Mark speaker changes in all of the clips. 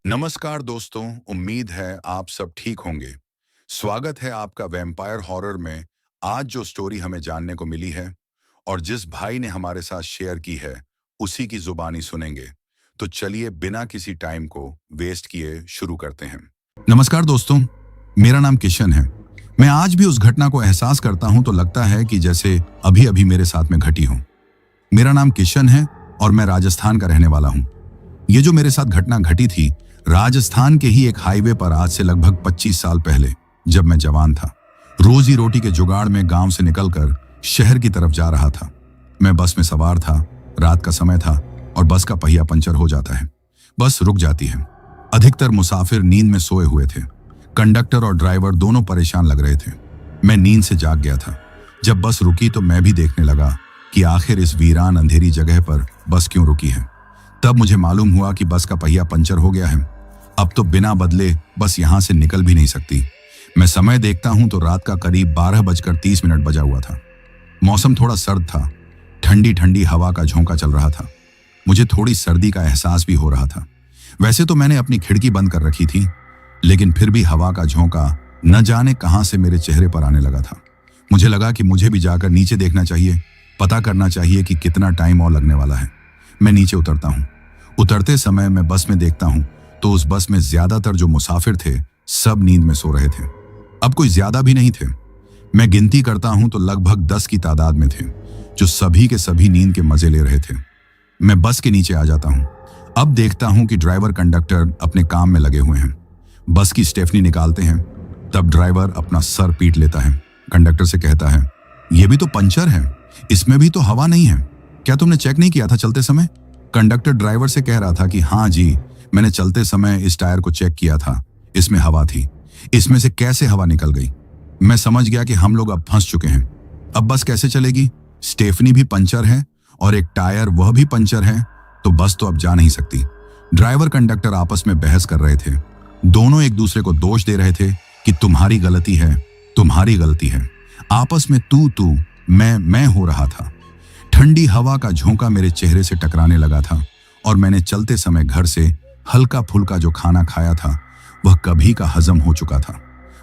Speaker 1: नमस्कार दोस्तों, उम्मीद है आप सब ठीक होंगे। स्वागत है आपका वैम्पायर हॉरर में। आज जो स्टोरी हमें जानने को मिली है और जिस भाई ने हमारे साथ शेयर की है, उसी की जुबानी सुनेंगे। तो चलिए बिना किसी टाइम को वेस्ट किए शुरू करते हैं। नमस्कार दोस्तों, मेरा नाम किशन है। मैं आज भी उस घटना को एहसास करता हूं तो लगता है कि जैसे अभी अभी मेरे साथ में घटी हो। मेरा नाम किशन है और मैं राजस्थान का रहने वाला हूं। ये जो मेरे साथ घटना घटी थी, राजस्थान के ही एक हाईवे पर आज से लगभग 25 साल पहले, जब मैं जवान था। रोजी रोटी के जुगाड़ में गांव से निकलकर शहर की तरफ जा रहा था। मैं बस में सवार था, रात का समय था और बस का पहिया पंचर हो जाता है। बस रुक जाती है। अधिकतर मुसाफिर नींद में सोए हुए थे। कंडक्टर और ड्राइवर दोनों परेशान लग रहे थे। मैं नींद से जाग गया था। जब बस रुकी तो मैं भी देखने लगा कि आखिर इस वीरान अंधेरी जगह पर बस क्यों रुकी है। तब मुझे मालूम हुआ कि बस का पहिया पंचर हो गया है। अब तो बिना बदले बस यहां से निकल भी नहीं सकती। मैं समय देखता हूं तो रात का करीब 12:30 बजा हुआ था। मौसम थोड़ा सर्द था। ठंडी ठंडी हवा का झोंका चल रहा था। मुझे थोड़ी सर्दी का एहसास भी हो रहा था। वैसे तो मैंने अपनी खिड़की बंद कर रखी थी, लेकिन फिर भी हवा का झोंका न जाने कहां से मेरे चेहरे पर आने लगा था। मुझे लगा कि मुझे भी जाकर नीचे देखना चाहिए, पता करना चाहिए कि कितना टाइम और लगने वाला है। मैं नीचे उतरता हूं। उतरते समय मैं बस में देखता हूं तो उस बस में ज्यादातर जो मुसाफिर थे, सब नींद में सो रहे थे। अब कोई ज्यादा भी नहीं थे। मैं गिनती करता हूं तो लगभग 10 की तादाद में थे, जो सभी के सभी नींद के मजे ले रहे थे। मैं बस के नीचे आ जाता हूं। अब देखता हूं कि ड्राइवर कंडक्टर अपने काम में लगे हुए हैं। बस की स्टेफनी निकालते हैं। तब ड्राइवर अपना सर पीट लेता है। कंडक्टर से कहता है, यह भी तो पंचर है, इसमें भी तो हवा नहीं है। क्या तुमने चेक नहीं किया था चलते समय? कंडक्टर ड्राइवर से कह रहा था कि हाँ जी, मैंने चलते समय इस टायर को चेक किया था, इसमें हवा थी। इसमें से कैसे हवा निकल गई? मैं समझ गया कि हम लोग अब फंस चुके हैं। अब बस कैसे चलेगी? स्टेफनी भी पंचर है और एक टायर वह भी पंचर है, तो बस तो अब जा नहीं सकती। ड्राइवर कंडक्टर आपस में बहस कर रहे थे। दोनों एक दूसरे को दोष दे रहे थे कि तुम्हारी गलती है, तुम्हारी गलती है। आपस में तू मैं हो रहा था। ठंडी हवा का झोंका मेरे चेहरे से टकराने लगा था और मैंने चलते समय घर से हल्का फुल्का जो खाना खाया था, वह कभी का हजम हो चुका था।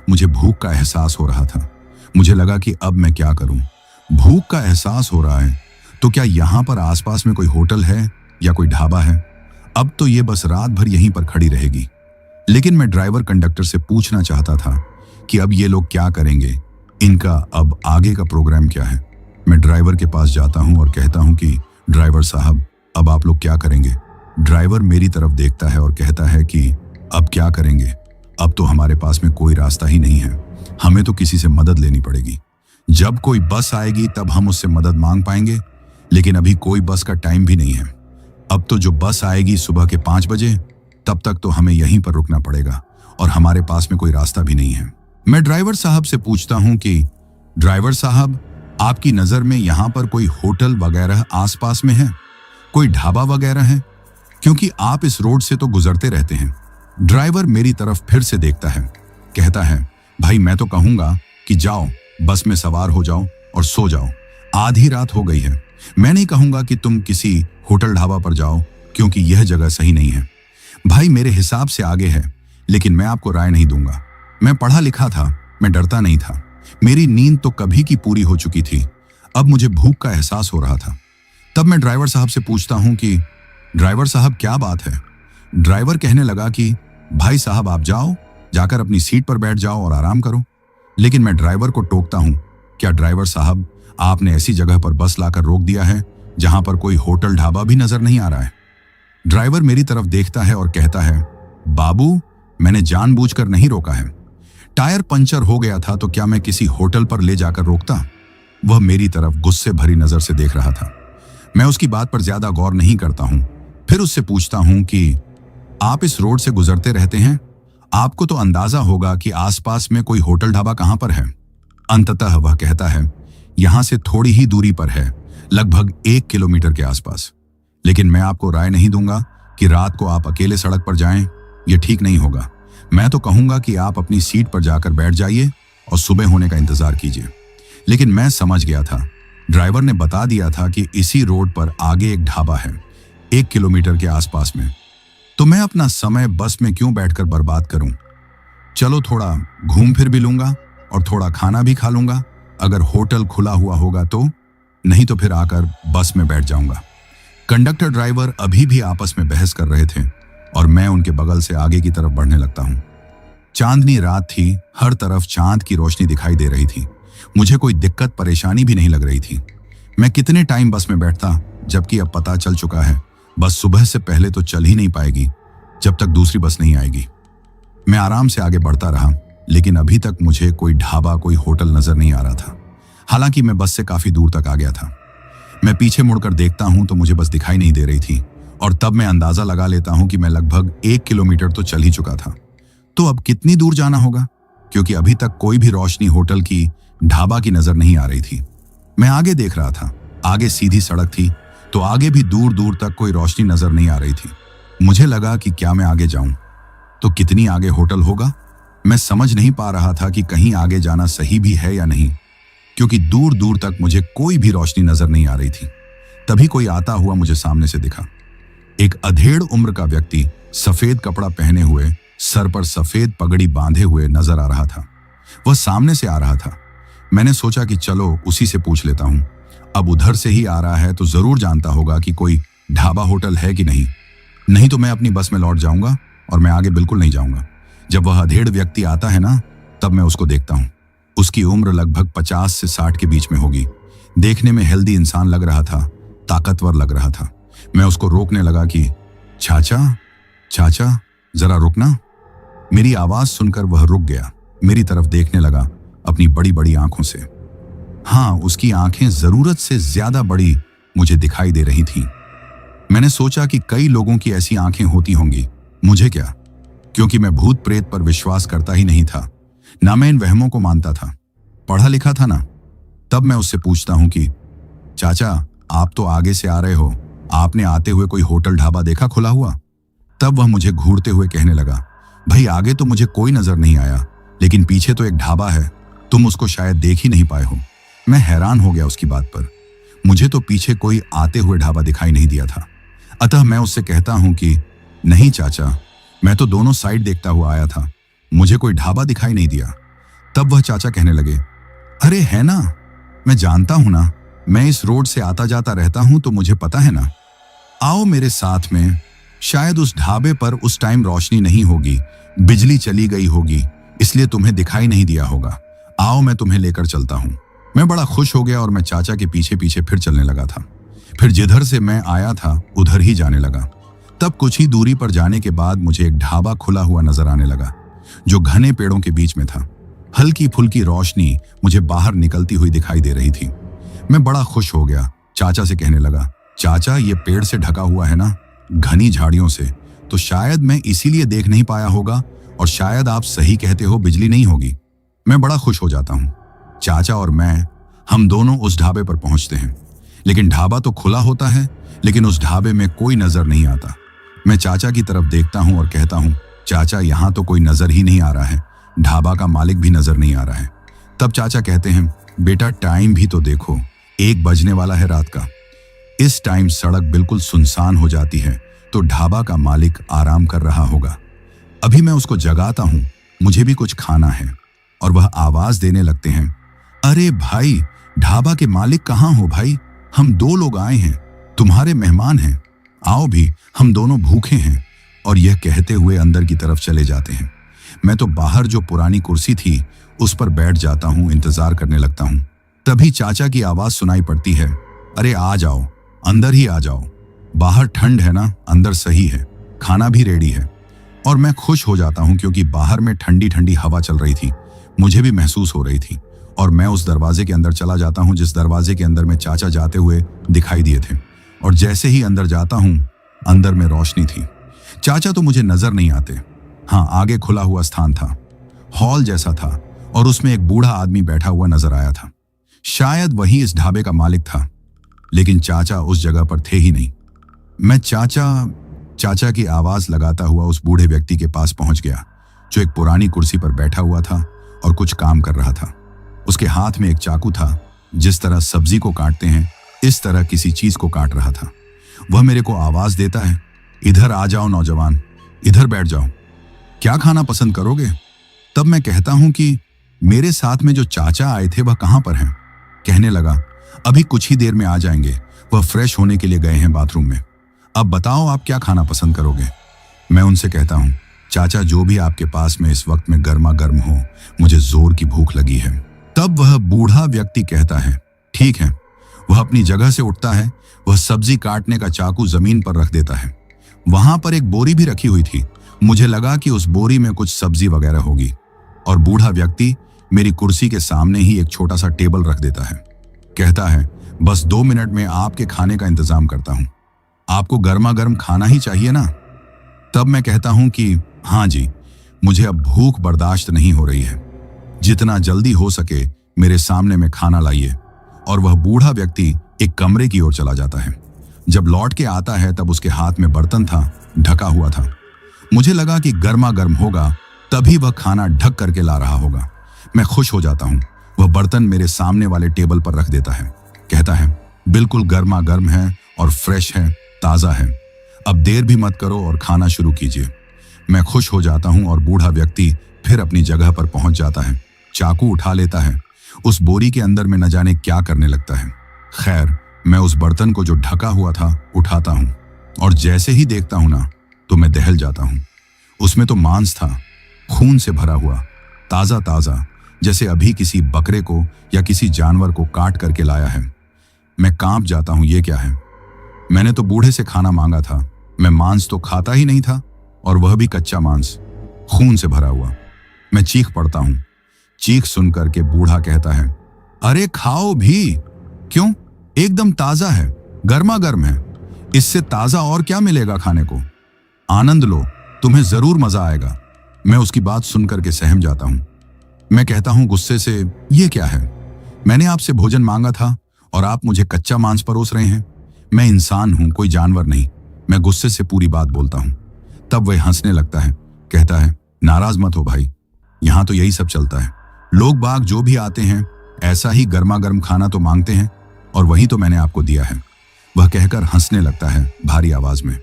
Speaker 1: मुझे भूख का एहसास हो रहा था। मुझे लगा कि अब मैं क्या करूं। भूख का एहसास हो रहा है तो क्या यहां पर आसपास में कोई होटल है या कोई ढाबा है? अब तो ये बस रात भर यहीं पर खड़ी रहेगी। लेकिन मैं ड्राइवर कंडक्टर से पूछना चाहता था कि अब ये लोग क्या करेंगे, इनका अब आगे का प्रोग्राम क्या है। मैं ड्राइवर के पास जाता हूं और कहता हूं कि ड्राइवर साहब, अब आप लोग क्या करेंगे? ड्राइवर मेरी तरफ देखता है और कहता है कि अब क्या करेंगे? अब तो हमारे पास में कोई रास्ता ही नहीं है। हमें तो किसी से मदद लेनी पड़ेगी। जब कोई बस आएगी तब हम उससे मदद मांग पाएंगे, लेकिन अभी कोई बस का टाइम भी नहीं है। अब तो जो बस आएगी सुबह के 5 बजे, तब तक तो हमें यहीं पर रुकना पड़ेगा और हमारे पास में कोई रास्ता भी नहीं है। मैं ड्राइवर साहब से पूछता हूं कि ड्राइवर साहब, आपकी नजर में यहां पर कोई होटल वगैरह आसपास में है, कोई ढाबा वगैरह है? क्योंकि आप इस रोड से तो गुजरते रहते हैं। ड्राइवर मेरी तरफ फिर से देखता है, कहता है, भाई मैं तो कहूंगा कि जाओ, बस में सवार हो जाओ और सो जाओ। आधी रात हो गई है। मैं नहीं कहूंगा कि तुम किसी होटल ढाबा पर जाओ, क्योंकि यह जगह सही नहीं है। भाई मेरे हिसाब से आगे है, लेकिन मैं आपको राय नहीं दूंगा। मैं पढ़ा लिखा था, मैं डरता नहीं था। मेरी नींद तो कभी की पूरी हो चुकी थी। अब मुझे भूख का एहसास हो रहा था। तब मैं ड्राइवर साहब से पूछता हूं कि ड्राइवर साहब क्या बात है? ड्राइवर कहने लगा कि भाई साहब आप जाओ, जाकर अपनी सीट पर बैठ जाओ और आराम करो। लेकिन मैं ड्राइवर को टोकता हूं, क्या ड्राइवर साहब, आपने ऐसी जगह पर बस लाकर रोक दिया है जहां पर कोई होटल ढाबा भी नजर नहीं आ रहा है। ड्राइवर मेरी तरफ देखता है और कहता है, बाबू मैंने जानबूझकर नहीं रोका है। टायर पंचर हो गया था तो क्या मैं किसी होटल पर ले जाकर रोकता? वह मेरी तरफ गुस्से भरी नजर से देख रहा था। मैं उसकी बात पर ज्यादा गौर नहीं करता हूं। फिर उससे पूछता हूं कि आप इस रोड से गुजरते रहते हैं, आपको तो अंदाजा होगा कि आसपास में कोई होटल ढाबा कहां पर है। अंततः वह कहता है, यहां से थोड़ी ही दूरी पर है, लगभग 1 किलोमीटर के आसपास। लेकिन मैं आपको राय नहीं दूंगा कि रात को आप अकेले सड़क पर जाएं, यह ठीक नहीं होगा। मैं तो कहूंगा कि आप अपनी सीट पर जाकर बैठ जाइए और सुबह होने का इंतजार कीजिए। लेकिन मैं समझ गया था, ड्राइवर ने बता दिया था कि इसी रोड पर आगे एक ढाबा है, 1 किलोमीटर के आसपास में। तो मैं अपना समय बस में क्यों बैठकर बर्बाद करूं? चलो थोड़ा घूम फिर भी लूंगा और थोड़ा खाना भी खा लूंगा। अगर होटल खुला हुआ होगा तो, नहीं तो फिर आकर बस में बैठ जाऊंगा। कंडक्टर ड्राइवर अभी भी आपस में बहस कर रहे थे और मैं उनके बगल से आगे की तरफ बढ़ने लगता हूं। चांदनी रात थी, हर तरफ चांद की रोशनी दिखाई दे रही थी। मुझे कोई दिक्कत परेशानी भी नहीं लग रही थी। मैं कितने टाइम बस में बैठता, जबकि अब पता चल चुका है बस सुबह से पहले तो चल ही नहीं पाएगी जब तक दूसरी बस नहीं आएगी। मैं आराम से आगे बढ़ता रहा, लेकिन अभी तक मुझे कोई ढाबा, कोई होटल नजर नहीं आ रहा था। हालांकि मैं बस से काफी दूर तक आ गया था। मैं पीछे मुड़कर देखता हूं तो मुझे बस दिखाई नहीं दे रही थी और तब मैं अंदाजा लगा लेता हूं कि मैं लगभग 1 किलोमीटर तो चल ही चुका था। तो अब कितनी दूर जाना होगा, क्योंकि अभी तक कोई भी रोशनी होटल की, ढाबा की नजर नहीं आ रही थी। मैं आगे देख रहा था, आगे सीधी सड़क थी, तो आगे भी दूर दूर तक कोई रोशनी नजर नहीं आ रही थी। मुझे लगा कि क्या मैं आगे जाऊं तो कितनी आगे होटल होगा। मैं समझ नहीं पा रहा था कि कहीं आगे जाना सही भी है या नहीं, क्योंकि दूर दूर तक मुझे कोई भी रोशनी नजर नहीं आ रही थी। तभी कोई आता हुआ मुझे सामने से दिखा। एक अधेड़ उम्र का व्यक्ति, सफेद कपड़ा पहने हुए, सर पर सफेद पगड़ी बांधे हुए नजर आ रहा था। वह सामने से आ रहा था। मैंने सोचा कि चलो उसी से पूछ लेता हूं। अब उधर से ही आ रहा है तो जरूर जानता होगा कि कोई ढाबा होटल है कि नहीं। नहीं तो मैं अपनी बस में लौट जाऊंगा और मैं आगे बिल्कुल नहीं जाऊंगा। जब वह अधेड़ व्यक्ति आता है ना, तब मैं उसको देखता हूं। उसकी उम्र लगभग 50 से 60 के बीच में होगी। देखने में हेल्दी इंसान लग रहा था, ताकतवर लग रहा था। मैं उसको रोकने लगा कि चाचा, चाचा जरा रुकना। मेरी आवाज सुनकर वह रुक गया, मेरी तरफ देखने लगा अपनी बड़ी बड़ी आंखों से। हाँ, उसकी आंखें जरूरत से ज्यादा बड़ी मुझे दिखाई दे रही थीं। मैंने सोचा कि कई लोगों की ऐसी आंखें होती होंगी, मुझे क्या, क्योंकि मैं भूत प्रेत पर विश्वास करता ही नहीं था, ना मैं इन वहमों को मानता था। पढ़ा लिखा था ना। तब मैं उससे पूछता हूं कि चाचा, आप तो आगे से आ रहे हो, आपने आते हुए कोई होटल ढाबा देखा खुला हुआ? तब वह मुझे घूरते हुए कहने लगा, भाई आगे तो मुझे कोई नजर नहीं आया, लेकिन पीछे तो एक ढाबा है, तुम उसको शायद देख ही नहीं पाए हो। मैं हैरान हो गया उसकी बात पर। मुझे तो पीछे कोई आते हुए ढाबा दिखाई नहीं दिया था। अतः मैं उससे कहता हूं कि नहीं चाचा, मैं तो दोनों साइड देखता हुआ आया था, मुझे कोई ढाबा दिखाई नहीं दिया। तब वह चाचा कहने लगे, अरे है ना, मैं जानता हूं ना, मैं इस रोड से आता जाता रहता हूं तो मुझे पता है ना। आओ मेरे साथ में, शायद उस ढाबे पर उस टाइम रोशनी नहीं होगी, बिजली चली गई होगी, इसलिए तुम्हें दिखाई नहीं दिया होगा। आओ मैं तुम्हें लेकर चलता हूं। मैं बड़ा खुश हो गया और मैं चाचा के पीछे पीछे फिर चलने लगा था। फिर जिधर से मैं आया था उधर ही जाने लगा। तब कुछ ही दूरी पर जाने के बाद मुझे एक ढाबा खुला हुआ नजर आने लगा, जो घने पेड़ों के बीच में था। हल्की फुल्की रोशनी मुझे बाहर निकलती हुई दिखाई दे रही थी। मैं बड़ा खुश हो गया, चाचा से कहने लगा, चाचा ये पेड़ से ढका हुआ है ना, घनी झाड़ियों से, तो शायद मैं इसीलिए देख नहीं पाया होगा, और शायद आप सही कहते हो, बिजली नहीं होगी। मैं बड़ा खुश हो जाता हूँ। चाचा और मैं, हम दोनों उस ढाबे पर पहुंचते हैं। लेकिन ढाबा तो खुला होता है, लेकिन उस ढाबे में कोई नजर नहीं आता। मैं चाचा की तरफ देखता हूं और कहता हूं, चाचा यहां तो कोई नजर ही नहीं आ रहा है, ढाबा का मालिक भी नजर नहीं आ रहा है। तब चाचा कहते हैं, बेटा टाइम भी तो देखो, 1 बजने वाला है रात का। इस टाइम सड़क बिल्कुल सुनसान हो जाती है, तो ढाबा का मालिक आराम कर रहा होगा। अभी मैं उसको जगाता हूं, मुझे भी कुछ खाना है। और वह आवाज देने लगते हैं, अरे भाई, ढाबा के मालिक कहाँ हो भाई, हम 2 लोग आए हैं, तुम्हारे मेहमान हैं, आओ भी, हम दोनों भूखे हैं। और यह कहते हुए अंदर की तरफ चले जाते हैं। मैं तो बाहर जो पुरानी कुर्सी थी उस पर बैठ जाता हूं, इंतजार करने लगता हूं। तभी चाचा की आवाज सुनाई पड़ती है, अरे आ जाओ, अंदर ही आ जाओ, बाहर ठंड है ना, अंदर सही है, खाना भी रेडी है। और मैं खुश हो जाता हूं, क्योंकि बाहर में ठंडी ठंडी हवा चल रही थी, मुझे भी महसूस हो रही थी। और मैं उस दरवाजे के अंदर चला जाता हूं, जिस दरवाजे के अंदर में चाचा जाते हुए दिखाई दिए थे। और जैसे ही अंदर जाता हूं, अंदर में रोशनी थी। चाचा तो मुझे नजर नहीं आते। हाँ, आगे खुला हुआ स्थान था, हॉल जैसा था, और उसमें एक बूढ़ा आदमी बैठा हुआ नजर आया था। शायद वही इस ढाबे का मालिक था, लेकिन चाचा उस जगह पर थे ही नहीं। मैं चाचा की आवाज लगाता हुआ उस बूढ़े व्यक्ति के पास पहुंच गया, जो एक पुरानी कुर्सी पर बैठा हुआ था और कुछ काम कर रहा था। उसके हाथ में एक चाकू था, जिस तरह सब्जी को काटते हैं, इस तरह किसी चीज को काट रहा था। वह मेरे को आवाज देता है, इधर आ जाओ नौजवान, इधर बैठ जाओ, क्या खाना पसंद करोगे? तब मैं कहता हूं कि मेरे साथ में जो चाचा आए थे वह कहां पर हैं? कहने लगा, अभी कुछ ही देर में आ जाएंगे, वह फ्रेश होने के लिए गए हैं बाथरूम में। अब बताओ आप क्या खाना पसंद करोगे? मैं उनसे कहता हूं, चाचा जो भी आपके पास में इस वक्त में गर्मा गर्म हो, मुझे जोर की भूख लगी है। तब वह बूढ़ा व्यक्ति कहता है, ठीक है। वह अपनी जगह से उठता है, वह सब्जी काटने का चाकू जमीन पर रख देता है। वहां पर एक बोरी भी रखी हुई थी। मुझे लगा कि उस बोरी में कुछ सब्जी वगैरह होगी, और बूढ़ा व्यक्ति मेरी कुर्सी के सामने ही एक छोटा सा टेबल रख देता है। कहता है, बस 2 मिनट में आपके खाने का इंतजाम करता हूं। आपको गर्मा गर्म खाना ही चाहिए ना? तब मैं कहता हूं कि हाँ जी, मुझे अब भूख बर्दाश्त नहीं हो रही है। जितना जल्दी हो सके मेरे सामने में खाना लाइए। और वह बूढ़ा व्यक्ति एक कमरे की ओर चला जाता है। जब लौट के आता है तब उसके हाथ में बर्तन था, ढका हुआ था। मुझे लगा कि गर्मा गर्म होगा, तभी वह खाना ढक करके ला रहा होगा। मैं खुश हो जाता हूं। वह बर्तन मेरे सामने वाले टेबल पर रख देता है। कहता है, बिल्कुल गर्मा गर्म है और फ्रेश है, ताजा है। अब देर भी मत करो और खाना शुरू कीजिए। मैं खुश हो जाता हूं और बूढ़ा व्यक्ति फिर अपनी जगह पर पहुंच जाता है। चाकू उठा लेता है, उस बोरी के अंदर में न जाने क्या करने लगता है। खैर, मैं उस बर्तन को जो ढका हुआ था उठाता हूं, और जैसे ही देखता हूं ना, तो मैं दहल जाता हूं। उसमें तो मांस था, खून से भरा हुआ, ताजा ताजा, जैसे अभी किसी बकरे को या किसी जानवर को काट करके लाया है। मैं कांप जाता हूं, ये क्या है? मैंने तो बूढ़े से खाना मांगा था। मैं मांस तो खाता ही नहीं था, और वह भी कच्चा मांस, खून से भरा हुआ। मैं चीख पड़ता हूं। चीख सुनकर के बूढ़ा कहता है, अरे खाओ भी। क्यों? एकदम ताजा है, गर्मा गर्म है। इससे ताजा और क्या मिलेगा खाने को? आनंद लो, तुम्हें जरूर मजा आएगा। मैं उसकी बात सुनकर के सहम जाता हूं। मैं कहता हूं गुस्से से, ये क्या है? मैंने आपसे भोजन मांगा था और आप मुझे कच्चा मांस परोस रहे हैं। मैं इंसान हूं, कोई जानवर नहीं। मैं गुस्से से पूरी बात बोलता हूं। तब वह हंसने लगता है। कहता है, नाराज मत हो भाई, यहां तो यही सब चलता है। लोग बाग जो भी आते हैं ऐसा ही गर्मा गर्म खाना तो मांगते हैं, और वही तो मैंने आपको दिया है। वह कहकर हंसने लगता है भारी आवाज में।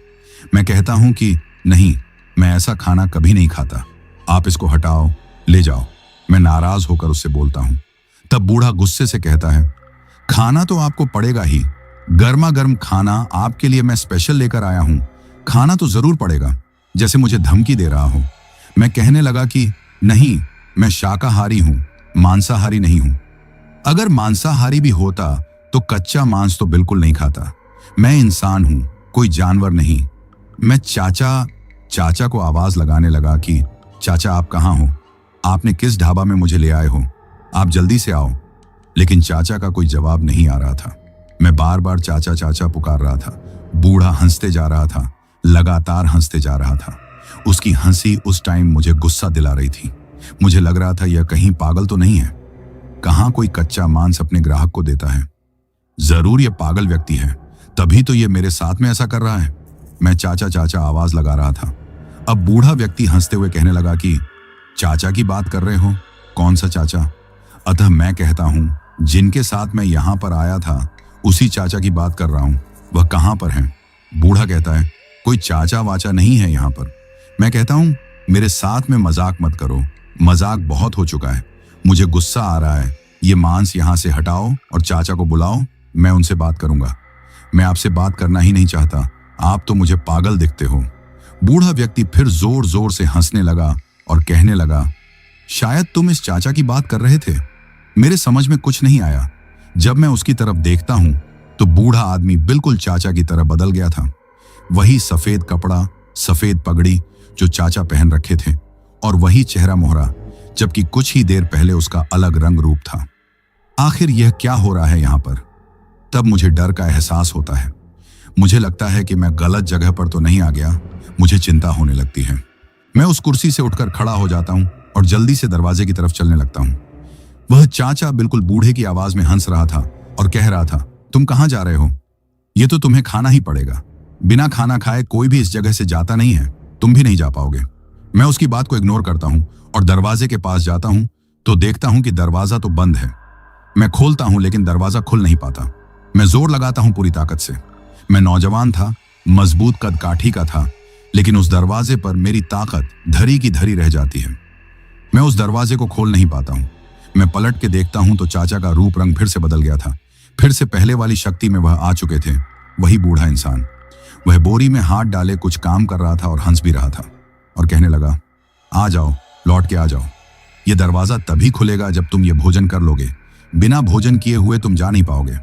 Speaker 1: मैं कहता हूं कि नहीं, मैं ऐसा खाना कभी नहीं खाता। आप इसको हटाओ, ले जाओ। मैं नाराज होकर उससे बोलता हूं। तब बूढ़ा गुस्से से कहता है, खाना तो आपको पड़ेगा ही। गर्मा गर्म खाना आपके लिए मैं स्पेशल लेकर आया हूं। खाना तो जरूर पड़ेगा, जैसे मुझे धमकी दे रहा हो। मैं कहने लगा कि नहीं, मैं शाकाहारी हूं, मांसाहारी नहीं हूं। अगर मांसाहारी भी होता तो कच्चा मांस तो बिल्कुल नहीं खाता। मैं इंसान हूं, कोई जानवर नहीं। मैं चाचा को आवाज लगाने लगा कि चाचा आप कहां हो? आपने किस ढाबा में मुझे ले आए हो? आप जल्दी से आओ। लेकिन चाचा का कोई जवाब नहीं आ रहा था। मैं बार बार चाचा चाचा पुकार रहा था। बूढ़ा हंसते जा रहा था, लगातार हंसते जा रहा था। उसकी हंसी उस टाइम मुझे गुस्सा दिला रही थी। मुझे लग रहा था यह कहीं पागल तो नहीं है। कहां कोई कच्चा मांस अपने ग्राहक को देता है? जरूर यह पागल व्यक्ति है, तभी तो यह मेरे साथ में ऐसा कर रहा है। मैं चाचा चाचा आवाज लगा रहा था। अब बूढ़ा व्यक्ति हंसते हुए कहने लगा कि चाचा की बात कर रहे हो? कौन सा चाचा? अतः मैं कहता हूं, जिनके साथ मैं यहां पर आया था उसी चाचा की बात कर रहा हूं। वह कहां पर हैं? बूढ़ा कहता है, कोई चाचा वाचा नहीं है यहां पर। मैं कहता हूं, मेरे साथ में मजाक मत करो, मजाक बहुत हो चुका है। मुझे गुस्सा आ रहा है। ये मांस यहां से हटाओ और चाचा को बुलाओ, मैं उनसे बात करूंगा। मैं आपसे बात करना ही नहीं चाहता, आप तो मुझे पागल दिखते हो। बूढ़ा व्यक्ति फिर जोर जोर से हंसने लगा और कहने लगा, शायद तुम इस चाचा की बात कर रहे थे। मेरे समझ में कुछ नहीं आया। जब मैं उसकी तरफ देखता हूं तो बूढ़ा आदमी बिल्कुल चाचा की तरह बदल गया था। वही सफेद कपड़ा, सफेद पगड़ी जो चाचा पहन रखे थे, और वही चेहरा मोहरा, जबकि कुछ ही देर पहले उसका अलग रंग रूप था। आखिर यह क्या हो रहा है यहां पर? तब मुझे डर का एहसास होता है। मुझे लगता है कि मैं गलत जगह पर तो नहीं आ गया। मुझे चिंता होने लगती है। मैं उस कुर्सी से उठकर खड़ा हो जाता हूं और जल्दी से दरवाजे की तरफ चलने लगता हूं। वह चाचा बिल्कुल बूढ़े की आवाज में हंस रहा था और कह रहा था, तुम कहां जा रहे हो? ये तो तुम्हें खाना ही पड़ेगा। बिना खाना खाए कोई भी इस जगह से जाता नहीं है। तुम भी नहीं जा पाओगे। मैं उसकी बात को इग्नोर करता हूं और दरवाजे के पास जाता हूं तो देखता हूं कि दरवाजा तो बंद है। मैं खोलता हूं लेकिन दरवाजा खुल नहीं पाता। मैं जोर लगाता हूं पूरी ताकत से। मैं नौजवान था, मजबूत कद काठी का था, लेकिन उस दरवाजे पर मेरी ताकत धरी की धरी रह जाती है। मैं उस दरवाजे को खोल नहीं पाता हूं। मैं पलट के देखता हूं तो चाचा का रूप रंग फिर से बदल गया था। फिर से पहले वाली शक्ति में वह आ चुके थे, वही बूढ़ा इंसान। वह बोरी में हाथ डाले कुछ काम कर रहा था और हंस भी रहा था और कहने लगा, आ जाओ, लौट के आ जाओ। यह दरवाजा तभी खुलेगा जब तुम ये भोजन कर लोगे। बिना भोजन किए हुए तुम जा नहीं पाओगे।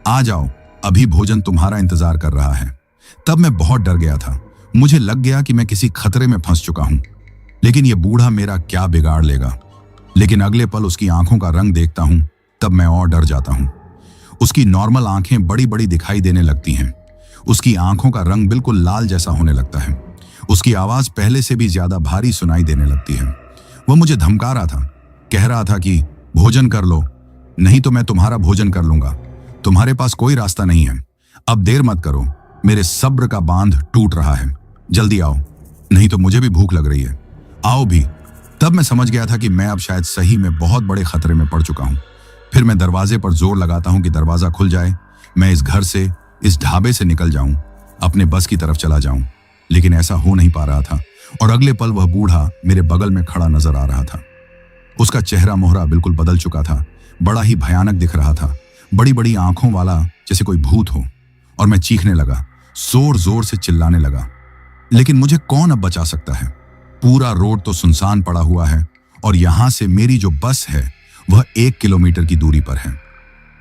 Speaker 1: आ जाओ, अभी भोजन तुम्हारा इंतजार कर रहा है। तब मैं बहुत डर गया था। मुझे लग गया कि मैं किसी खतरे में फंस चुका हूं। लेकिन यह बूढ़ा मेरा क्या बिगाड़ लेगा। लेकिन अगले पल उसकी आंखों का रंग देखता हूं, तब मैं और डर जाता हूं। उसकी नॉर्मल आंखें बड़ी बड़ी दिखाई देने लगती हैं। उसकी आंखों का रंग बिल्कुल लाल जैसा होने लगता है। उसकी आवाज पहले से भी ज्यादा भारी सुनाई देने लगती है। वह मुझे धमका रहा था, कह रहा था कि भोजन कर लो, नहीं तो मैं तुम्हारा भोजन कर लूंगा। तुम्हारे पास कोई रास्ता नहीं है। अब देर मत करो, मेरे सब्र का बांध टूट रहा है। जल्दी आओ, नहीं तो मुझे भी भूख लग रही है। आओ भी। तब मैं समझ गया था कि मैं अब शायद सही में बहुत बड़े खतरे में पड़ चुका हूं। फिर मैं दरवाजे पर जोर लगाता हूं कि दरवाजा खुल जाए, मैं इस घर से, इस ढाबे से निकल जाऊं, अपने बस की तरफ चला जाऊं। लेकिन ऐसा हो नहीं पा रहा था और अगले पल वह बूढ़ा मेरे बगल में खड़ा नजर आ रहा था। उसका चेहरा मोहरा बिल्कुल बदल चुका था, बड़ा ही भयानक दिख रहा था, बड़ी बड़ी आंखों वाला, जैसे कोई भूत हो। और मैं चीखने लगा, जोर जोर से चिल्लाने लगा। लेकिन मुझे कौन अब बचा सकता है। पूरा रोड तो सुनसान पड़ा हुआ है और यहां से मेरी जो बस है वह 1 किलोमीटर की दूरी पर है।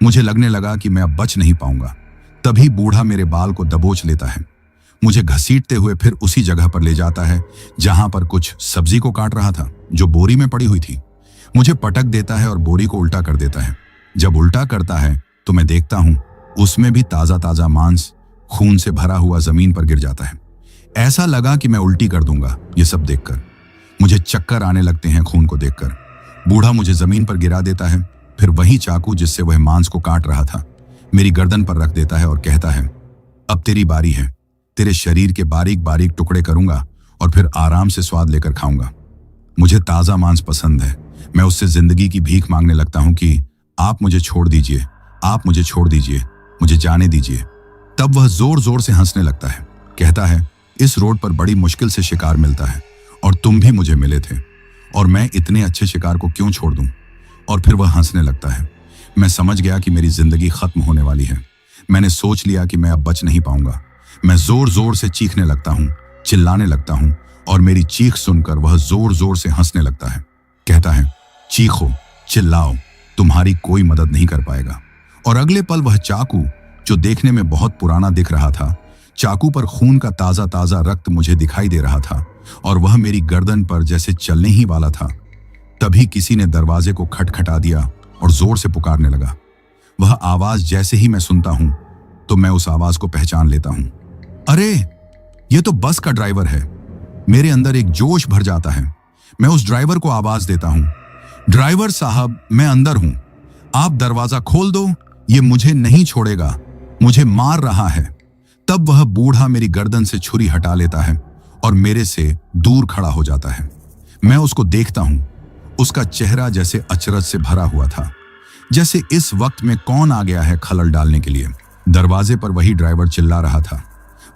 Speaker 1: मुझे लगने लगा कि मैं अब बच नहीं पाऊंगा। तभी बूढ़ा मेरे बाल को दबोच लेता है, मुझे घसीटते हुए फिर उसी जगह पर ले जाता है जहां पर कुछ सब्जी को काट रहा था जो बोरी में पड़ी हुई थी। मुझे पटक देता है और बोरी को उल्टा कर देता है। जब उल्टा करता है तो मैं देखता हूं उसमें भी ताजा ताजा मांस खून से भरा हुआ जमीन पर गिर जाता है। ऐसा लगा कि मैं उल्टी कर दूंगा। ये सब देखकर मुझे चक्कर आने लगते हैं। खून को देखकर बूढ़ा मुझे जमीन पर गिरा देता है, फिर वही चाकू जिससे वह मांस को काट रहा था मेरी गर्दन पर रख देता है और कहता है, अब तेरी बारी है। तेरे शरीर के बारीक बारीक टुकड़े करूंगा और फिर आराम से स्वाद लेकर खाऊंगा। मुझे ताजा मांस पसंद है। मैं उससे जिंदगी की भीख मांगने लगता हूं कि आप मुझे छोड़ दीजिए, आप मुझे छोड़ दीजिए, मुझे जाने दीजिए। तब वह जोर जोर से हंसने लगता है, कहता है, इस रोड पर बड़ी मुश्किल से शिकार मिलता है और तुम भी मुझे मिले थे और मैं इतने अच्छे शिकार को क्यों छोड़ दूं। और फिर वह हंसने लगता है। मैं समझ गया कि मेरी जिंदगी खत्म होने वाली है। मैंने सोच लिया कि मैं अब बच नहीं पाऊंगा। मैं जोर जोर से चीखने लगता हूं, चिल्लाने लगता हूं और मेरी चीख सुनकर वह जोर जोर से हंसने लगता है। कहता है, चीखो, चिल्लाओ, तुम्हारी कोई मदद नहीं कर पाएगा। और अगले पल वह चाकू, जो देखने में बहुत पुराना दिख रहा था, चाकू पर खून का ताजा ताजा रक्त मुझे दिखाई दे रहा था और वह मेरी गर्दन पर जैसे चलने ही वाला था। तभी किसी ने दरवाजे को खटखटा दिया और जोर से पुकारने लगा। वह आवाज जैसे ही मैं सुनता हूं तो मैं उस आवाज को पहचान लेता हूं। अरे, यह तो बस का ड्राइवर है। मेरे अंदर एक जोश भर जाता है। मैं उस ड्राइवर को आवाज देता हूं, ड्राइवर साहब, मैं अंदर हूं, आप दरवाजा खोल दो, ये मुझे नहीं छोड़ेगा, मुझे मार रहा है। तब वह बूढ़ा मेरी गर्दन से छुरी हटा लेता है और मेरे से दूर खड़ा हो जाता है। मैं उसको देखता हूं। उसका चेहरा जैसे अचरज से भरा हुआ था, जैसे इस वक्त में कौन आ गया है खलल डालने के लिए। दरवाजे पर वही ड्राइवर चिल्ला रहा था।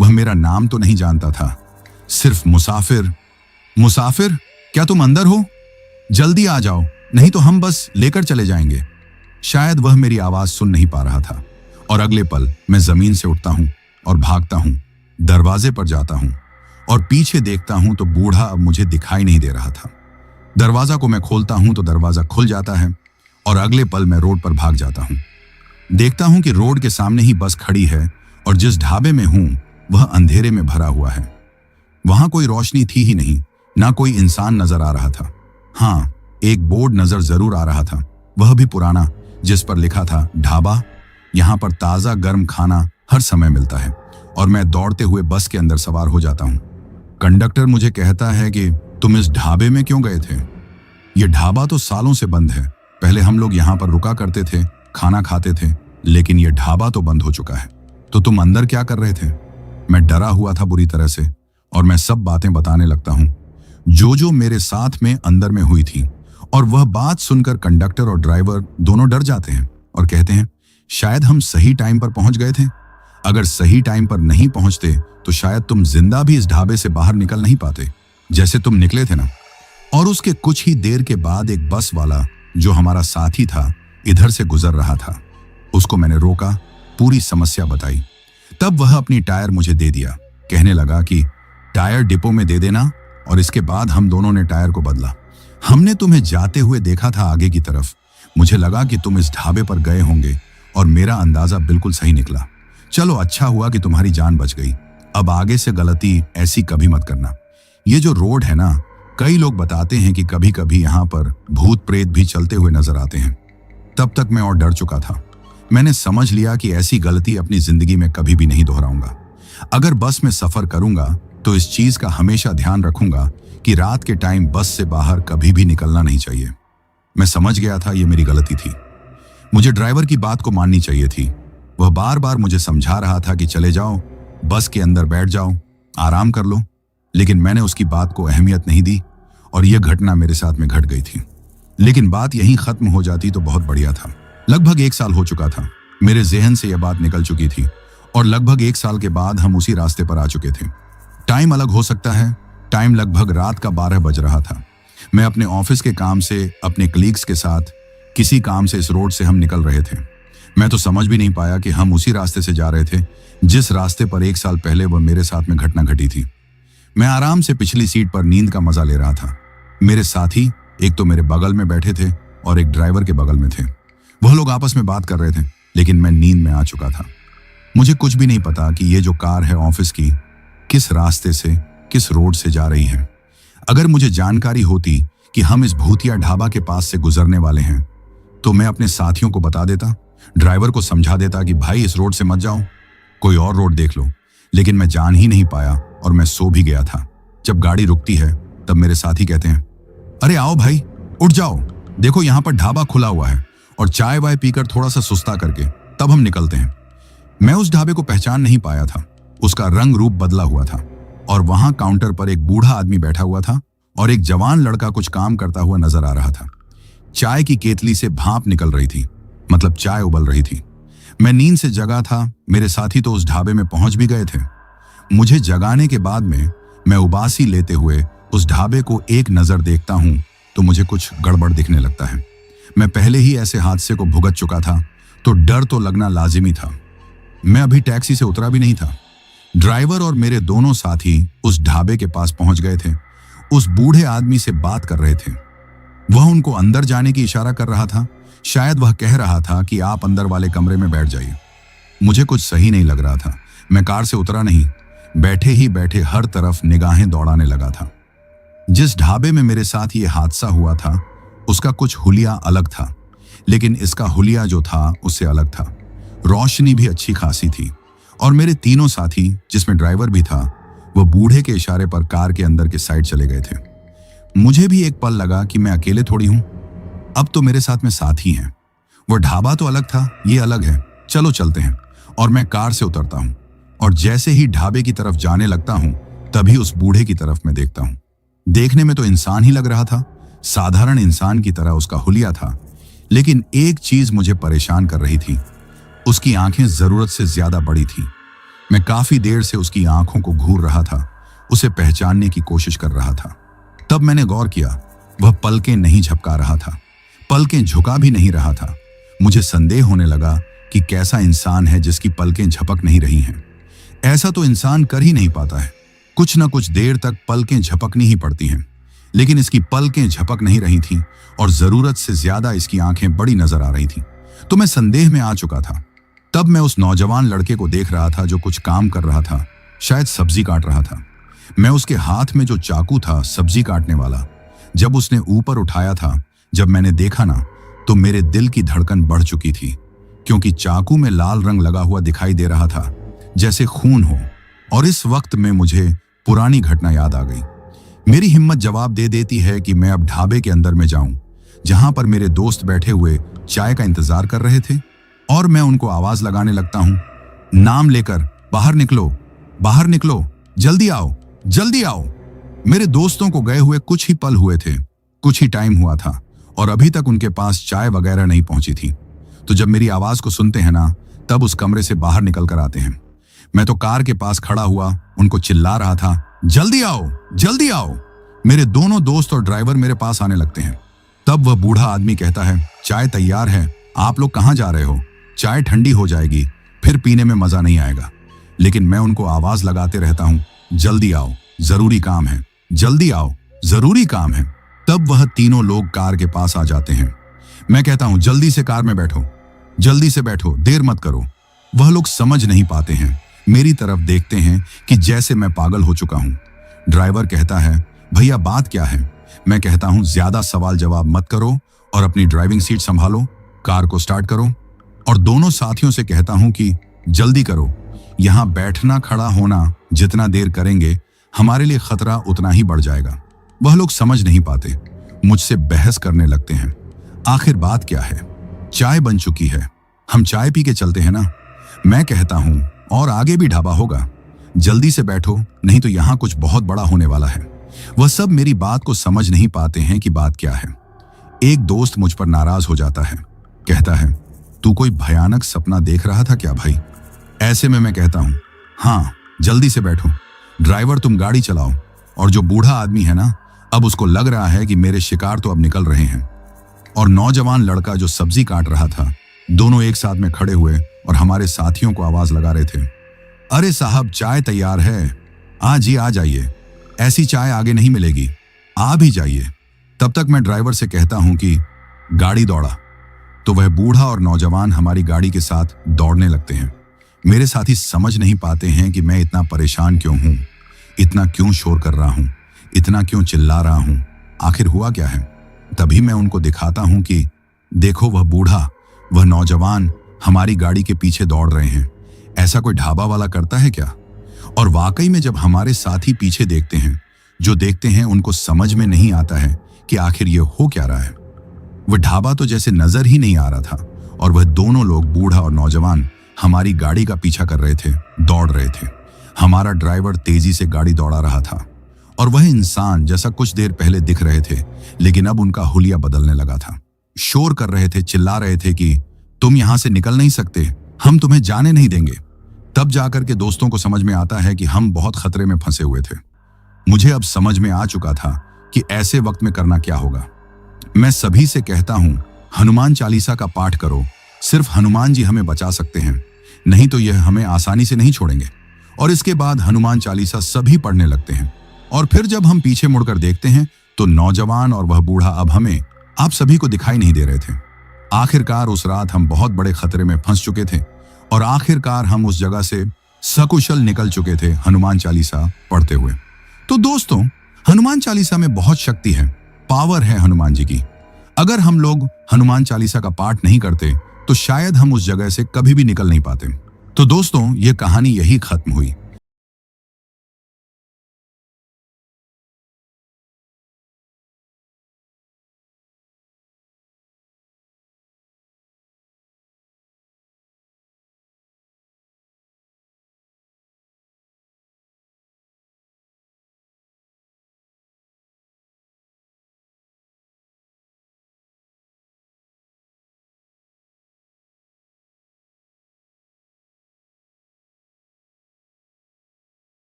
Speaker 1: वह मेरा नाम तो नहीं जानता था, सिर्फ मुसाफिर। मुसाफिर, क्या तुम अंदर हो? जल्दी आ जाओ, नहीं तो हम बस लेकर चले जाएंगे। शायद वह मेरी आवाज सुन नहीं पा रहा था और अगले पल मैं जमीन से उठता हूं और भागता हूं, दरवाजे पर जाता हूं और पीछे देखता हूं तो बूढ़ा अब मुझे दिखाई नहीं दे रहा था। दरवाजा को मैं खोलता हूं तो दरवाजा खुल जाता है और अगले पल मैं रोड पर भाग जाता हूं। देखता हूं कि रोड के सामने ही बस खड़ी है और जिस ढाबे में हूं वह अंधेरे में भरा हुआ है। वहां कोई रोशनी थी ही नहीं, ना कोई इंसान नजर आ रहा था। हाँ, एक बोर्ड नजर जरूर आ रहा था, वह भी पुराना, जिस पर लिखा था, ढाबा, यहाँ पर ताजा गर्म खाना हर समय मिलता है। और मैं दौड़ते हुए बस के अंदर सवार हो जाता हूँ। कंडक्टर मुझे कहता है कि तुम इस ढाबे में क्यों गए थे? ये ढाबा तो सालों से बंद है। पहले हम लोग यहाँ पर रुका करते थे, खाना खाते थे, लेकिन ये ढाबा तो बंद हो चुका है। तो तुम अंदर क्या कर रहे थे? मैं डरा हुआ था बुरी तरह से और मैं सब बातें बताने लगता हूँ जो मेरे साथ में अंदर में हुई थी। और वह बात सुनकर कंडक्टर और ड्राइवर दोनों डर जाते हैं और कहते हैं, शायद हम सही टाइम पर पहुंच गए थे। अगर सही टाइम पर नहीं पहुंचते तो शायद तुम जिंदा भी इस ढाबे से बाहर निकल नहीं पाते, जैसे तुम निकले थे ना। और उसके कुछ ही देर के बाद एक बस वाला जो हमारा साथी था इधर से गुजर रहा था। उसको मैंने रोका, पूरी समस्या बताई। तब वह अपनी टायर मुझे दे दिया, कहने लगा कि टायर डिपो में दे देना। और इसके बाद हम दोनों ने टायर को बदला। हमने तुम्हें जाते हुए देखा था आगे की तरफ। मुझे लगा कि तुम इस ढाबे पर गए होंगे और मेरा अंदाजा बिल्कुल सही निकला। चलो अच्छा हुआ कि तुम्हारी जान बच गई। अब आगे से गलती ऐसी कभी मत करना। ये जो रोड है ना, कई लोग बताते हैं कि कभी कभी यहाँ पर भूत प्रेत भी चलते हुए नजर आते हैं। तब तक मैं और डर चुका था। मैंने समझ लिया कि ऐसी गलती अपनी जिंदगी में कभी भी नहीं दोहराऊंगा। अगर बस में सफर करूंगा तो इस चीज का हमेशा ध्यान रखूंगा कि रात के टाइम बस से बाहर कभी भी निकलना नहीं चाहिए। मैं समझ गया था ये मेरी गलती थी। मुझे ड्राइवर की बात को माननी चाहिए थी। वह बार बार मुझे समझा रहा था कि चले जाओ, बस के अंदर बैठ जाओ, आराम कर लो। लेकिन मैंने उसकी बात को अहमियत नहीं दी और यह घटना मेरे साथ में घट गई थी। लेकिन बात यहीं खत्म हो जाती तो बहुत बढ़िया था। लगभग 1 साल हो चुका था। मेरे जहन से यह बात निकल चुकी थी और लगभग 1 साल के बाद हम उसी रास्ते पर आ चुके थे। टाइम अलग हो सकता है। टाइम लगभग रात का 12 बज रहा था। मैं अपने ऑफिस के काम से अपने कलीग्स के साथ किसी काम से इस रोड से हम निकल रहे थे। मैं तो समझ भी नहीं पाया कि हम उसी रास्ते से जा रहे थे जिस रास्ते पर 1 साल पहले वह मेरे साथ में घटना घटी थी। मैं आराम से पिछली सीट पर नींद का मजा ले रहा था। मेरे साथी एक तो मेरे बगल में बैठे थे और एक ड्राइवर के बगल में थे। वह लोग आपस में बात कर रहे थे, लेकिन मैं नींद में आ चुका था। मुझे कुछ भी नहीं पता कि ये जो कार है ऑफिस की किस रास्ते से, किस रोड से जा रही है। अगर मुझे जानकारी होती कि हम इस भूतिया ढाबा के पास से गुजरने वाले हैं तो मैं अपने साथियों को बता देता, ड्राइवर को समझा देता कि भाई इस रोड से मत जाओ, कोई और रोड देख लो। लेकिन मैं जान ही नहीं पाया और मैं सो भी गया था। जब गाड़ी रुकती है तब मेरे साथी कहते हैं, अरे आओ भाई, उठ जाओ, देखो यहाँ पर ढाबा खुला हुआ है और चाय वाय पीकर थोड़ा सा सुस्ता करके तब हम निकलते हैं। मैं उस ढाबे को पहचान नहीं पाया था। उसका रंग रूप बदला हुआ था और वहां काउंटर पर एक बूढ़ा आदमी बैठा हुआ था और एक जवान लड़का कुछ काम करता हुआ नजर आ रहा था। चाय की केतली से भाप निकल रही थी, मतलब चाय उबल रही थी। मैं नींद से जगा था। मेरे साथी तो उस ढाबे में पहुंच भी गए थे। मुझे जगाने के बाद में मैं उबासी लेते हुए उस ढाबे को एक नजर देखता हूं तो मुझे कुछ गड़बड़ दिखने लगता है। मैं पहले ही ऐसे हादसे को भुगत चुका था तो डर तो लगना लाजिमी था। मैं अभी टैक्सी से उतरा भी नहीं था। ड्राइवर और मेरे दोनों साथी उस ढाबे के पास पहुंच गए थे। उस बूढ़े आदमी से बात कर रहे थे। वह उनको अंदर जाने की इशारा कर रहा था। शायद वह कह रहा था कि आप अंदर वाले कमरे में बैठ जाइए। मुझे कुछ सही नहीं लग रहा था। मैं कार से उतरा नहीं, बैठे ही बैठे हर तरफ निगाहें दौड़ाने लगा था। जिस ढाबे में मेरे साथ ये हादसा हुआ था उसका कुछ हुलिया अलग था, लेकिन इसका हुलिया जो था उससे अलग था। रोशनी भी अच्छी खासी थी और मेरे तीनों साथी, जिसमें ड्राइवर भी था, वह बूढ़े के इशारे पर कार के अंदर के साइड चले गए थे। मुझे भी एक पल लगा कि मैं अकेले थोड़ी हूं, अब तो मेरे साथ में साथी हैं। वो ढाबा तो अलग था, ये अलग है, चलो चलते हैं। और मैं कार से उतरता हूं और जैसे ही ढाबे की तरफ जाने लगता हूं तभी उस बूढ़े की तरफ मैं देखता हूं। देखने में तो इंसान ही लग रहा था, साधारण इंसान की तरह उसका हुलिया था। लेकिन एक चीज मुझे परेशान कर रही थी, उसकी आंखें जरूरत से ज्यादा बड़ी थी। मैं काफी देर से उसकी आंखों को घूर रहा था, उसे पहचानने की कोशिश कर रहा था। तब मैंने गौर किया, वह पलकें नहीं झपका रहा था, पलकें झुका भी नहीं रहा था। मुझे संदेह होने लगा कि कैसा इंसान है जिसकी पलकें झपक नहीं रही हैं। ऐसा तो इंसान कर ही नहीं पाता है, कुछ न कुछ देर तक पलकें झपकनी ही पड़ती हैं। लेकिन इसकी पलकें झपक नहीं रही थीं और जरूरत से ज्यादा इसकी आंखें बड़ी नजर आ रही थीं। तो मैं संदेह में आ चुका था। तब मैं उस नौजवान लड़के को देख रहा था जो कुछ काम कर रहा था, शायद सब्जी काट रहा था। मैं उसके हाथ में जो चाकू था सब्जी काटने वाला, जब उसने ऊपर उठाया था, जब मैंने देखा ना, तो मेरे दिल की धड़कन बढ़ चुकी थी, क्योंकि चाकू में लाल रंग लगा हुआ दिखाई दे रहा था, जैसे खून हो। और इस वक्त में मुझे पुरानी घटना याद आ गई। मेरी हिम्मत जवाब दे देती है कि मैं अब ढाबे के अंदर में जाऊं, जहां पर मेरे दोस्त बैठे हुए चाय का इंतजार कर रहे थे। और मैं उनको आवाज लगाने लगता हूं, नाम लेकर, बाहर निकलो, बाहर निकलो, जल्दी आओ, जल्दी आओ। मेरे दोस्तों को गए हुए कुछ ही पल हुए थे, कुछ ही टाइम हुआ था और अभी तक उनके पास चाय वगैरह नहीं पहुंची थी। तो जब मेरी आवाज को सुनते हैं ना, तब उस कमरे से बाहर निकल कर आते हैं। मैं तो कार के पास खड़ा हुआ उनको चिल्ला रहा था, जल्दी आओ, जल्दी आओ। मेरे दोनों दोस्त और ड्राइवर मेरे पास आने लगते हैं। तब वह बूढ़ा आदमी कहता है, चाय तैयार है, आप लोग कहाँ जा रहे हो? चाय ठंडी हो जाएगी, फिर पीने में मजा नहीं आएगा। लेकिन मैं उनको आवाज लगाते रहता हूँ, जल्दी आओ, जरूरी काम है, जल्दी आओ, जरूरी काम है। तब वह तीनों लोग कार के पास आ जाते हैं। मैं कहता हूँ, जल्दी से कार में बैठो, जल्दी से बैठो, देर मत करो। वह लोग समझ नहीं पाते हैं, मेरी तरफ देखते हैं कि जैसे मैं पागल हो चुका हूँ। ड्राइवर कहता है, भैया बात क्या है? मैं कहता हूँ, ज्यादा सवाल जवाब मत करो और अपनी ड्राइविंग सीट संभालो, कार को स्टार्ट करो। और दोनों साथियों से कहता हूँ कि जल्दी करो, यहाँ बैठना खड़ा होना जितना देर करेंगे हमारे लिए खतरा उतना ही बढ़ जाएगा। वह लोग समझ नहीं पाते, मुझसे बहस करने लगते हैं। आखिर बात क्या है? चाय बन चुकी है, हम चाय पी के चलते हैं ना। मैं कहता हूं, और आगे भी ढाबा होगा, जल्दी से बैठो, नहीं तो यहां कुछ बहुत बड़ा होने वाला है। वह सब मेरी बात को समझ नहीं पाते हैं कि बात क्या है। एक दोस्त मुझ पर नाराज हो जाता है, कहता है, तू कोई भयानक सपना देख रहा था क्या भाई? ऐसे में मैं कहता हूं, हाँ, जल्दी से बैठो, ड्राइवर तुम गाड़ी चलाओ। और जो बूढ़ा आदमी है ना, अब उसको लग रहा है कि मेरे शिकार तो अब निकल रहे हैं। और नौजवान लड़का जो सब्जी काट रहा था, दोनों एक साथ में खड़े हुए और हमारे साथियों को आवाज लगा रहे थे, अरे साहब, चाय तैयार है, आज ही आ जाइए, ऐसी चाय आगे नहीं मिलेगी, आ भी जाइए। तब तक मैं ड्राइवर से कहता हूं कि गाड़ी दौड़ा, तो वह बूढ़ा और नौजवान हमारी गाड़ी के साथ दौड़ने लगते हैं। मेरे साथी समझ नहीं पाते हैं कि मैं इतना परेशान क्यों हूं, इतना क्यों शोर कर रहा हूं, इतना क्यों चिल्ला रहा हूं, आखिर हुआ क्या है। तभी मैं उनको दिखाता हूं कि देखो, वह बूढ़ा, वह नौजवान हमारी गाड़ी के पीछे दौड़ रहे हैं। ऐसा कोई ढाबा वाला करता है क्या? और वाकई में जब हमारे साथी पीछे देखते हैं, जो देखते हैं उनको समझ में नहीं आता है कि आखिर ये हो क्या रहा है। वह ढाबा तो जैसे नजर ही नहीं आ रहा था, और वह दोनों लोग, बूढ़ा और नौजवान, हमारी गाड़ी का पीछा कर रहे थे, दौड़ रहे थे। हमारा ड्राइवर तेजी से गाड़ी दौड़ा रहा था, और वह इंसान जैसा कुछ देर पहले दिख रहे थे, लेकिन अब उनका हुलिया बदलने लगा था। शोर कर रहे थे, चिल्ला रहे थे कि तुम यहां से निकल नहीं सकते, हम तुम्हें जाने नहीं देंगे। तब जाकर के दोस्तों को समझ में आता है कि हम बहुत खतरे में फंसे हुए थे। मुझे अब समझ में आ चुका था कि ऐसे वक्त में करना क्या होगा। मैं सभी से कहता हूं, हनुमान चालीसा का पाठ करो, सिर्फ हनुमान जी हमें बचा सकते हैं, नहीं तो यह हमें आसानी से नहीं छोड़ेंगे। और इसके बाद हनुमान चालीसा सभी पढ़ने लगते हैं। और फिर जब हम पीछे मुड़कर देखते हैं तो नौजवान और वह बूढ़ा अब हमें, आप सभी को दिखाई नहीं दे रहे थे। आखिरकार उस रात हम बहुत बड़े खतरे में फंस चुके थे, और आखिरकार हम उस जगह से सकुशल निकल चुके थे हनुमान चालीसा पढ़ते हुए। तो दोस्तों, हनुमान चालीसा में बहुत शक्ति है, पावर है हनुमान जी की। अगर हम लोग हनुमान चालीसा का पाठ नहीं करते तो शायद हम उस जगह से कभी भी निकल नहीं पाते। तो दोस्तों, ये कहानी यही खत्म हुई।